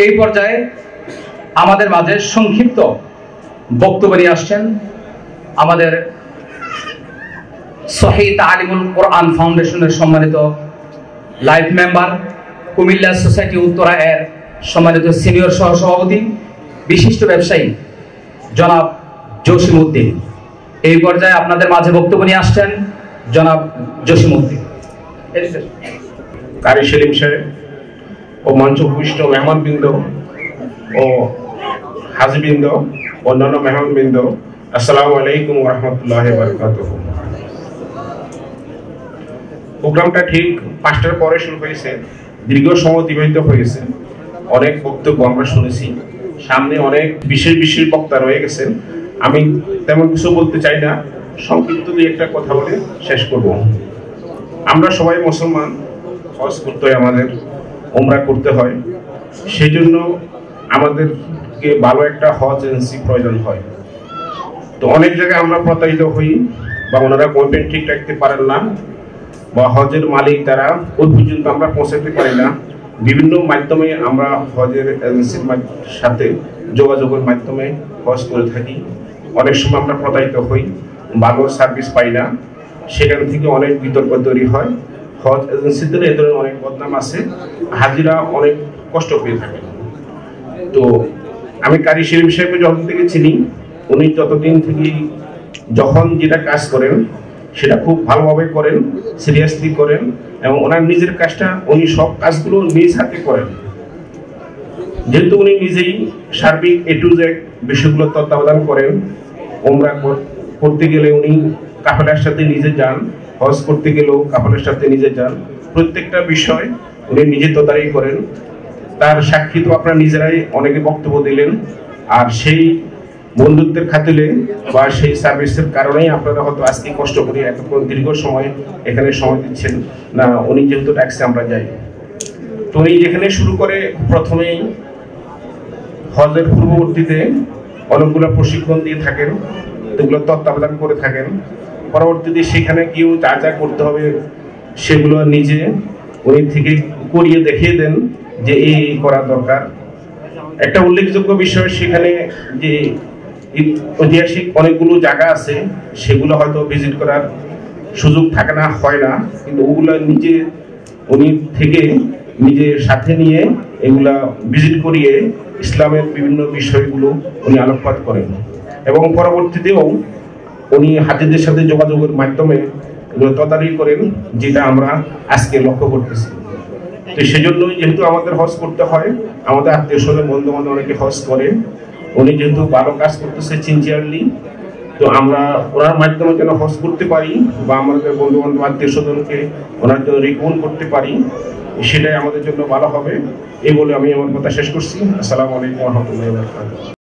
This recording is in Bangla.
এই পর্যায়ে আমাদের মাঝে সংক্ষিপ্ত বক্তব্য নিয়ে আসছেন আমাদের সহিহ তালিমুল কোরআন ফাউন্ডেশনের সম্মানিত life member, Comilla society Uttara এর সম্মানিত সিনিয়র সহসভাপতি, বিশিষ্ট ব্যবসায়ী জনাব জসিম উদ্দিন। এই পর্যায়ে আপনাদের মাঝে বক্তব্য নিয়ে আসছেন জনাব জসিম উদ্দিন। কারি সেলিম সাহেব ও মঞ্চভূষ্ট মেহমানবৃন্দ ও হাজিবৃন্দ, অন্যান্য মেহমানবৃন্দ, আসসালামু আলাইকুম ওয়া রাহমাতুল্লাহি ওয়া বারাকাতুহু। প্রোগ্রামটা ঠিক 5টার পরে শুরু হয়েছে, দীর্ঘ সময় অতিবাহিত হয়েছে, অনেক বক্তব্য আমরা শুনেছি, সামনে অনেক বিশেষ বক্তা রয়ে গেছেন। আমি তেমন কিছু বলতে চাই না, সংক্ষিপ্ত দুই একটা কথা বলে শেষ করব। আমরা সবাই মুসলমান, হজ করতে হয়, আমাদের উমরা করতে হয়, সেই জন্য আমাদেরকে ভালো একটা হজ এজেন্সি প্রয়োজন হয়। তো অনেক জায়গায় আমরা প্রতারিত হই, বা ওনারা কমিটমেন্ট ঠিক রাখতে পারেন না, বা হজের মালিক তারা ওই পর্যন্ত আমরা পৌঁছাতে পারি না। বিভিন্ন মাধ্যমে আমরা হজের এজেন্সির সাথে যোগাযোগের মাধ্যমে হজ করে থাকি। অনেক সময় আমরা প্রতারিত হই, ভালো সার্ভিস পাই না, সেখান থেকে অনেক বিতর্ক তৈরি হয়। হজ এজেন্সিদের এ ধরনের অনেক বদনাম আছে, হাজিরা অনেক কষ্ট পেয়ে থাকেন। তো আমি কারি সেলিম সাহেবকে যখন থেকে চিনি, উনি যতদিন থেকে যখন যেটা কাজ করেন সেটা খুব ভালোভাবে করেন, সিরিয়াসলি করেন, এবং ওনার নিজের কাজটা উনি সব কাজগুলো নিজ হাতে করেন। যেহেতু উনি নিজেই সার্বিক A to Z বিষয়গুলো তত্ত্বাবধান করেন, উমরা করতে গেলে উনি কাফেলার সাথে নিজে যান, হজ করতে গেলেও কাফেলার সাথে নিজে যান, প্রত্যেকটা বিষয় উনি নিজে তদারকি করেন। তার সাক্ষী তো আপনারা নিজেরাই অনেকে বক্তব্য দিলেন। আর সেই বন্ধুত্বের খাতিরে বা সেই সার্ভিসের কারণেই আপনারা হয়তো আজকে কষ্ট করে এতক্ষণ দীর্ঘ সময় এখানে সময় দিচ্ছেন না। উনি যেহেতু ট্যাক্সে আমরা যাই, তো উনি যেখানে শুরু করে প্রথমেই হজের পূর্ববর্তীতে অনেকগুলো প্রশিক্ষণ দিয়ে থাকেন, এগুলো তত্ত্বাবধান করে থাকেন। পরবর্তীতে সেখানে গিয়েও যা যা করতে হবে সেগুলো নিজে উনি থেকে করিয়ে দেখিয়ে দেন যে এই করা দরকার। একটা উল্লেখযোগ্য বিষয়, সেখানে যে ঐতিহাসিক অনেকগুলো জায়গা আছে, সেগুলো হয়তো ভিজিট করার সুযোগ থাকে না, হয় না, কিন্তু ওগুলো নিজে উনি থেকে নিজের সাথে নিয়ে এগুলা ভিজিট করিয়ে ইসলামের বিভিন্ন বিষয়গুলো উনি আলোকপাত করেন। এবং পরবর্তীতেও উনি হাজিদের সাথে যোগাযোগের মাধ্যমে এগুলো তদারকি করেন, যেটা আমরা আজকে লক্ষ্য করতেছি। তো সেজন্য যেহেতু আমাদের হজ করতে হয়, আমাদের আত্মীয় স্বজন বন্ধু বান্ধব অনেকে হজ করে, উনি যেহেতু ভালো কাজ করতেছে সিনসিয়ারলি, তো আমরা ওনার মাধ্যমে যেন হজ করতে পারি বা আমাদের বন্ধু বান্ধব আত্মীয় স্বজনকে ওনার জন্য রিকমেন্ড করতে পারি, সেটাই আমাদের জন্য ভালো হবে। এই বলে আমি আমার কথা শেষ করছি। আসসালামু আলাইকুম ওয়া রাহমাতুল্লাহি ওয়া বারাকাতুহু।